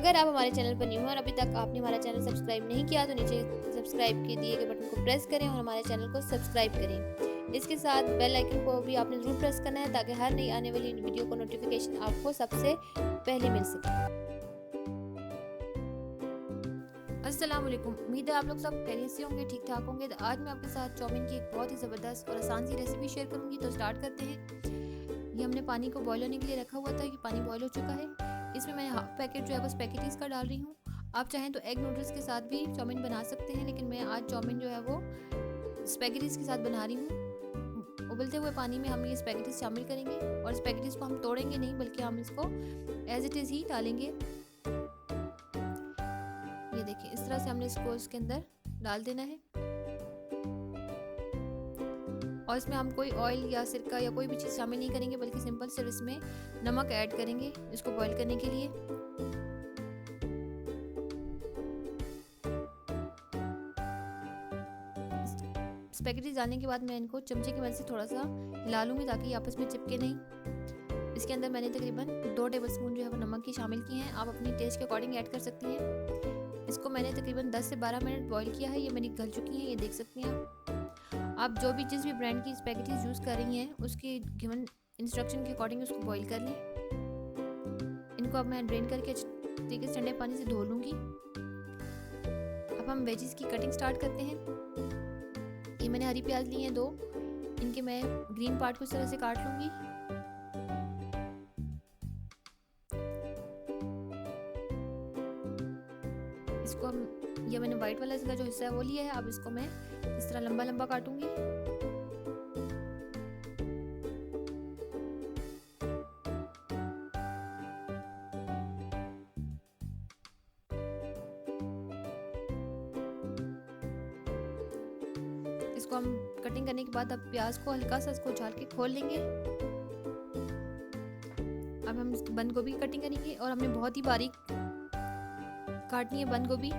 अगर आप हमारे चैनल पर न्यू हैं और अभी तक आपने हमारा चैनल सब्सक्राइब नहीं किया तो नीचे सब्सक्राइब के दिए गए बटन को प्रेस करें और हमारे चैनल को सब्सक्राइब करें। इसके साथ बेल आइकन को भी आपने ज़रूर प्रेस करना है ताकि हर नई आने वाली वीडियो को नोटिफिकेशन आपको सबसे पहले मिल सके। अस्सलाम वालेकुम, उम्मीद है आप लोग सब खैरियत से होंगे, ठीक ठाक होंगे। तो आज मैं आपके साथ चाउमीन की एक बहुत ही ज़बरदस्त और आसान सी रेसिपी शेयर करूंगी। तो स्टार्ट करते हैं। ये हमने पानी को बॉयल होने के लिए रखा हुआ था, कि पानी बॉयल हो चुका है। इसमें मैं हाफ पैकेट जो है वो स्पैगेटीज़ का डाल रही हूँ। आप चाहें तो एग नूडल्स के साथ भी चाउमीन बना सकते हैं, लेकिन मैं आज चाउमीन जो है वो स्पैगेटीज़ के साथ बना रही हूँ। उबलते हुए पानी में हम ये स्पैगेटीज़ शामिल करेंगे और स्पैगेटीज़ को हम तोड़ेंगे नहीं, बल्कि हम इसको एज इट इज़ ही डालेंगे। ये देखिए, इस तरह से हमने इसको इसके अंदर डाल देना है। और इसमें हम कोई ऑयल या सिरका या कोई भी चीज़ शामिल नहीं करेंगे, बल्कि सिंपल सिर्फ इसमें नमक ऐड करेंगे इसको बॉईल करने के लिए। स्पैगेटी डालने के बाद मैं इनको चमचे की मदद से थोड़ा सा हिला लूँगी ताकि आपस में चिपके नहीं। इसके अंदर मैंने तकरीबन 2 टेबलस्पून जो है वो नमक की शामिल किए हैं। आप अपनी टेस्ट के अकॉर्डिंग ऐड कर सकती हैं। इसको मैंने तकरीबन 10 से 12 मिनट बॉईल किया है। ये मेरी गल चुकी हैं, ये देख सकती हैं आप। जो भी जिस भी ब्रांड की स्पैगेटीज़ यूज़ कर रही हैं उसकी गिवन इंस्ट्रक्शन के अकॉर्डिंग उसको बॉईल कर लें। इनको अब मैं ड्रेन करके तरीके से ठंडे पानी से धो लूँगी। अब हम वेजिस की कटिंग स्टार्ट करते हैं। ये मैंने हरी प्याज ली हैं 2, इनके मैं ग्रीन पार्ट को इस तरह से काट लूँगी। इसको हम ये मैंने वाइट वाला इसका जो हिस्सा है वो लिया है। अब इसको मैं इस तरह लंबा लंबा काटूंगी। इसको हम कटिंग करने के बाद अब प्याज को हल्का सा इसको उछाल के खोल लेंगे। अब हम बंद गोभी की कटिंग करेंगे और हमने बहुत ही बारीक काटनी है बंद गोभी।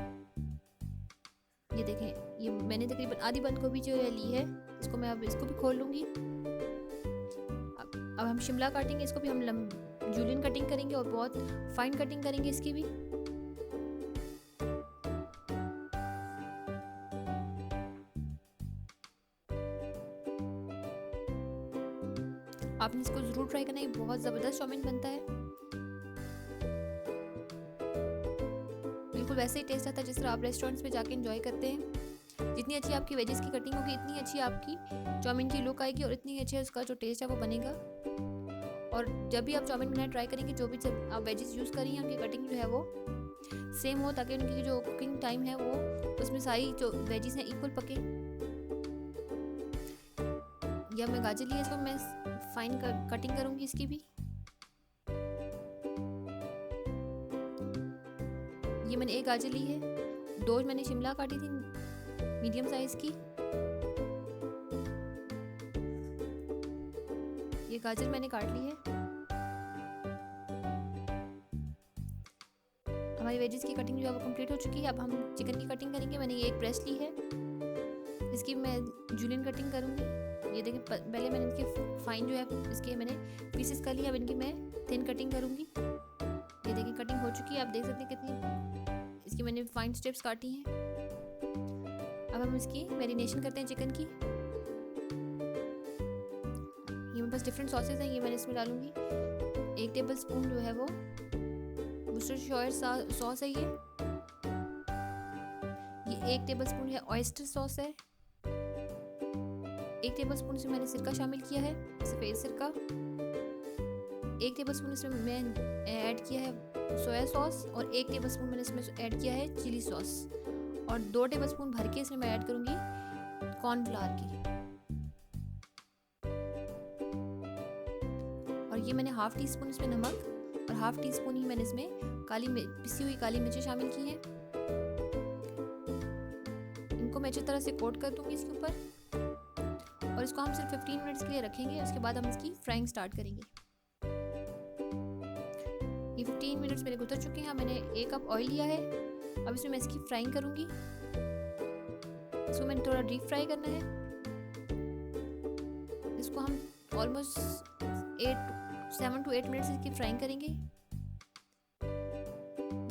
ये देखें, ये मैंने तकरीबन आधी बंद गोभी जो है ली है। इसको मैं अब इसको भी खोल लूँगी। अब हम शिमला काटेंगे, इसको भी हम जूलियन कटिंग करेंगे और बहुत फाइन कटिंग करेंगे इसकी भी। आपने इसको ज़रूर ट्राई करना है, बहुत ज़बरदस्त चाउमीन बनता है। बिल्कुल वैसे ही टेस्ट आता है जिस तरह आप रेस्टोरेंट्स में जाके एंजॉय करते हैं। जितनी अच्छी आपकी वेजिस की कटिंग होगी, इतनी अच्छी आपकी चाउमीन की लुक आएगी और इतनी अच्छी उसका जो टेस्ट है वो बनेगा। और जब भी आप चाउमीन बनाना ट्राई करेंगे, जो भी आप वेजिस यूज़ करी हैं उनकी कटिंग जो है वो सेम हो, ताकि उनकी जो कुकिंग टाइम है वो उसमें सारी जो वेजिस हैं इक्वल पके। या मैं गाजर ली है, इसको मैं फाइन कटिंग करूँगी इसकी भी। ये मैंने एक गाजर ली है, 2 मैंने शिमला काटी थी मीडियम साइज की। ये गाजर मैंने काट ली है। हमारी वेजिस की कटिंग जो है वो कंप्लीट हो चुकी है। अब हम चिकन की कटिंग करेंगे। मैंने ये एक ब्रेस्ट ली है, इसकी मैं जूलियन कटिंग करूँगी। ये देखिए, पहले मैंने इनके फाइन जो है इसके मैंने पीसेस कर लिए। अब इनकी मैं थिन कटिंग करूँगी। ये देखिए, कटिंग हो चुकी है। आप देख सकते हैं कितनी इसकी मैंने फाइन स्ट्रिप्स काटी हैं। अब हम इसकी मैरिनेशन करते हैं चिकन की। ये मेरे पास डिफरेंट सॉसेस हैं, ये मैंने इसमें डालूंगी। 1 टेबल स्पून जो है वो वुस्टरशायर सॉस है। ये 1 टेबल स्पून है ऑयस्टर सॉस है। 1 टेबल स्पून से मैंने सिरका शामिल किया है, सफ़ेद सिरका। 1 टेबल स्पून इसमें मैं ऐड किया है सोया सॉस और 1 टेबल स्पून मैंने इसमें ऐड किया है चिली सॉस। और 2 टेबल स्पून भर के इसमें मैं ऐड करूँगी कॉर्नफ्लावर की। और ये मैंने हाफ टी स्पून इसमें नमक और हाफ टी स्पून ही मैंने इसमें पिसी हुई काली मिर्ची शामिल की है। इनको मैं अच्छी तरह से कोट कर दूँगी इसके ऊपर और इसको हम सिर्फ 15 मिनट्स के लिए रखेंगे। उसके बाद हम इसकी फ्राइंग स्टार्ट करेंगे। ये 15 मिनट्स मेरे गुजर चुके हैं। मैंने 1 कप ऑयल लिया है। अब इसमें मैं इसकी फ्राइंग करूँगी। इसको मैंने थोड़ा डीप फ्राई करना है। इसको हम ऑलमोस्ट 7 to 8 मिनट्स इसकी फ्राइंग करेंगे।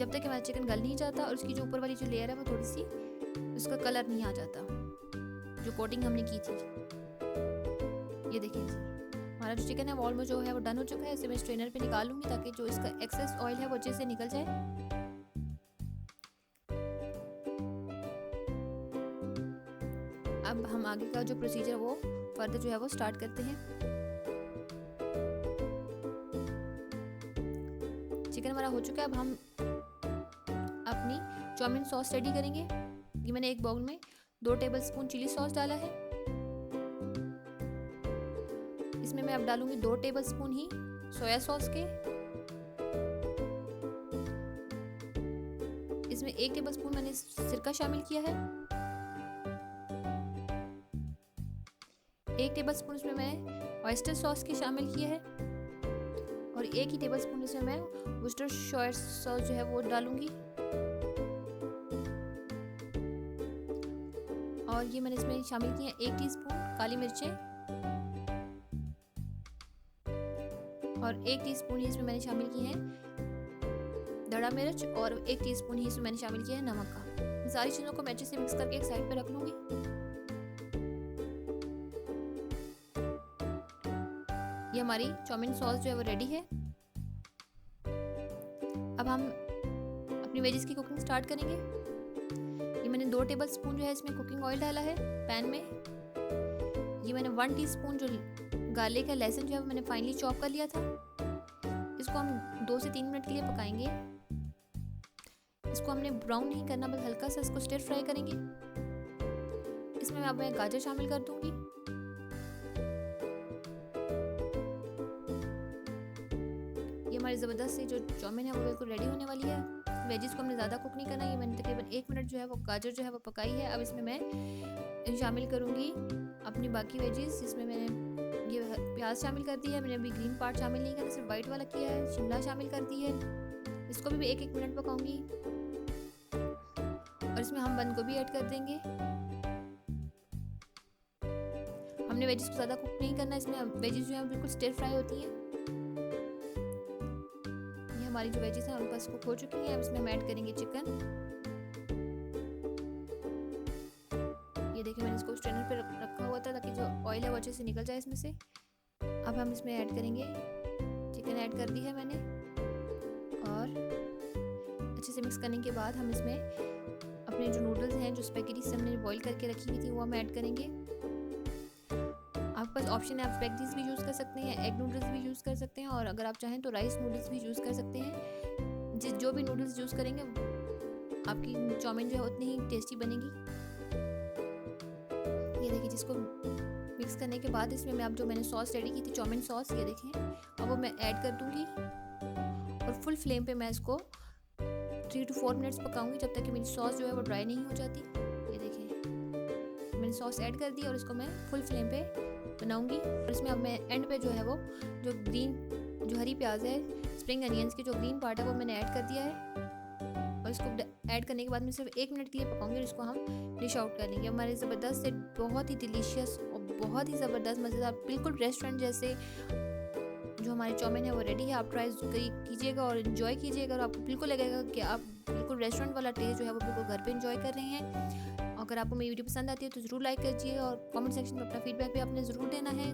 जब तक कि हमारा चिकन गल नहीं जाता और उसकी जो ऊपर वाली जो लेयर है वो थोड़ी सी उसका कलर नहीं आ जाता, जो कोटिंग हमने की थी। ये देखिए हमारा जो चिकन है वो ऑलमोस्ट जो है वो डन हो चुका है। इसे मैं स्ट्रेनर पे निकालूंगी ताकि जो इसका एक्सेस ऑयल है वो अच्छे से निकल जाए। अब हम आगे का जो प्रोसीजर वो फर्दर जो है वो स्टार्ट करते हैं। चिकन हमारा हो चुका है। अब हम अपनी चाउमीन सॉस रेडी करेंगे। ये मैंने एक बाउल में 2 टेबलस्पून चिली सॉस डाला है। इसमें मैं अब डालूंगी 2 टेबलस्पून ही सोया सॉस के। इसमें 1 टेबलस्पून मैंने सिरका शामिल किया है। 1 टेबलस्पून इसमें मैं ऑयस्टर सॉस के शामिल किया है और 1 ही टेबलस्पून इसमें मैं वुस्टर सोया सॉस जो है वो डालूंगी। और ये मैंने इसमें शामिल किया 1 टीस्पून काली मिर्चें और 1 टीस्पून ही इसमें मैंने शामिल की है दड़ा मिर्च और 1 टीस्पून ही इसमें मैंने शामिल किया है नमक का। इन सारी चीज़ों को मैं अच्छे से मिक्स करके एक साइड पे रख लूँगी। ये हमारी चाउमीन सॉस जो है वो रेडी है। अब हम अपनी वेजिस की कुकिंग स्टार्ट करेंगे। ये मैंने 2 टेबलस्पून जो है इसमें कुकिंग ऑयल डाला है पैन में। ये मैंने 1 टीस्पून जो गार्लिक है, लहसुन जो है मैंने फाइनली चॉप कर लिया था। इसको हम 2 से 3 मिनट के लिए पकाएंगे। इसको हमने ब्राउन नहीं करना, बस हल्का सा इसको स्टिर फ्राई करेंगे। इसमें अब मैं गाजर शामिल कर दूंगी। ये हमारी ज़बरदस्त सी जो चाउमीन है वो बिल्कुल रेडी होने वाली है। वेजिस को हमने ज़्यादा कुक नहीं करना। ये मैंने तकरीबन 1 मिनट जो है वो गाजर जो है वो पकाई है। अब इसमें मैं शामिल करूँगी अपनी बाकी वेजिस। इसमें मैंने ये प्याज शामिल कर दी है। मैंने अभी ग्रीन पार्ट शामिल नहीं किया, सिर्फ वाइट वाला किया है। शिमला शामिल कर दी है। इसको भी 1-1 मिनट पकाऊंगी और इसमें हम बंद गोभी ऐड कर देंगे। हमने वेजिस को ज़्यादा कुक नहीं करना। इसमें वेजिस जो है बिल्कुल स्टिर फ्राई होती हैं। ये हमारी जो वेजिस हैं उन बस कुक हो चुकी हैं। अब इसमें हम ऐड करेंगे चिकन। ये देखिए मैंने इसको स्ट्रेनर पे रखा हुआ था ताकि जो ऑयल है वो अच्छे से निकल जाए इसमें से। अब हम इसमें ऐड करेंगे चिकन। ऐड कर दी है मैंने और अच्छे से मिक्स करने के बाद हम इसमें अपने जो नूडल्स हैं, जो स्पैगेटी से हमने बॉईल करके रखी हुई थी, वो हम ऐड करेंगे। आपके पास ऑप्शन है, आप स्पैगेटीज भी यूज़ कर सकते हैं, एग नूडल्स भी यूज़ कर सकते हैं और अगर आप चाहें तो राइस नूडल्स भी यूज़ कर सकते हैं। जो भी नूडल्स यूज़ करेंगे आपकी चाउमीन जो है उतनी ही टेस्टी बनेगी। ये देखिए जिसको मिक्स करने के बाद इसमें मैं अब जो मैंने सॉस रेडी की थी, चाउमीन सॉस, ये देखें अब वो मैं ऐड कर दूँगी और फुल फ्लेम पे मैं इसको 3 to 4 मिनट्स पकाऊंगी जब तक कि मेरी सॉस जो है वो ड्राई नहीं हो जाती। ये देखिए मैंने सॉस ऐड कर दी और इसको मैं फुल फ्लेम पे बनाऊंगी। और इसमें अब मैं एंड पे जो है वो जो हरी प्याज है, स्प्रिंग अनियंस की जो ग्रीन पार्ट है वो मैंने ऐड कर दिया है और इसको ऐड करने के बाद मैं सिर्फ 1 मिनट के लिए पकाऊंगी और इसको हम डिश आउट कर लेंगे। हमारे ज़बरदस्त से बहुत ही डिलीशियस और बहुत ही ज़बरदस्त मज़ेदार, बिल्कुल रेस्टोरेंट जैसे जो हमारी चाउमीन है वो रेडी है। आप ट्राई कीजिएगा और इन्जॉय कीजिएगा और आपको बिल्कुल लगेगा कि आप बिल्कुल रेस्टोरेंट वाला टेस्ट जो है वो बिल्कुल घर पे एंजॉय कर रहे हैं। अगर आपको मेरी वीडियो पसंद आती है तो ज़रूर लाइक कीजिएगा और कमेंट सेक्शन में अपना फीडबैक भी आपने ज़रूर देना है।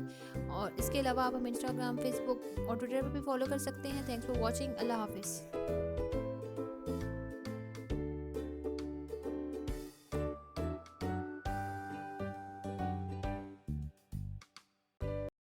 और इसके अलावा आप हमें इंस्टाग्राम, फेसबुक और ट्विटर पर भी फॉलो कर सकते हैं। Thanks for watching. अल्लाह हाफिज़।